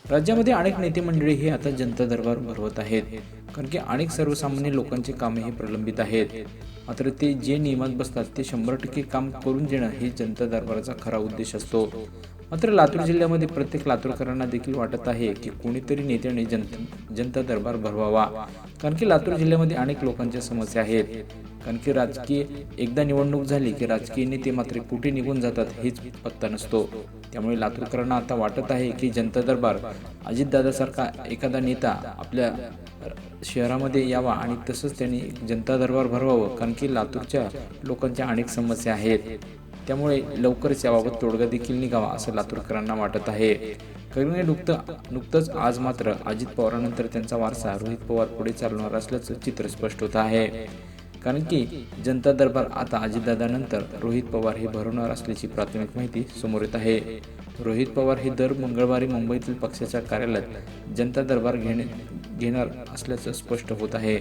राज्यामध्ये अनेक नेते मंडळी हे आता जनता दरबार भरवत आहेत, कारण की अनेक सर्वसामान्य लोकांची कामे हे प्रलंबित आहेत. मात्र ते जे नियमात बसतात ते 100% काम करून देणं हे जनता दरबाराचा खरा उद्देश असतो. मात्र लातूर जिल्ह्यामध्ये प्रत्येक लातूरकरांना देखील वाटत आहे की कोणीतरी नेत्याने जनता दरबार भरवावा, कारण की लातूर जिल्ह्यामध्ये अनेक लोकांच्या समस्या आहेत. कारण की राजकीय एकदा निवडणूक झाली की राजकीय नेते मात्र कुठे निघून जातात हेच पत्ता नसतो. त्यामुळे लातूरकरांना आता वाटत आहे की जनता दरबार अजितदादासारखा एखादा नेता आपल्या शहरामध्ये यावा आणि तसंच त्यांनी जनता दरबार भरवावं, कारण की लातूरच्या लोकांच्या अनेक समस्या आहेत. त्यामुळे लवकरच याबाबत तोडगा देखील निघावा असं लातूरकरांना वाटत आहे. कारण नुकतंच आज मात्र अजित पवारांनंतर त्यांचा वारसा रोहित पवार पुढे चालवणार असल्याचं चित्र स्पष्ट होत आहे. कारण की जनता दरबार आता अजितदादानंतर रोहित पवार हे भरवणार असल्याची प्राथमिक माहिती समोर येत आहे. रोहित पवार हे दर मंगळवारी मुंबईतील पक्षाच्या कार्यालयात जनता दरबार घेणार असल्याचं स्पष्ट होत आहे.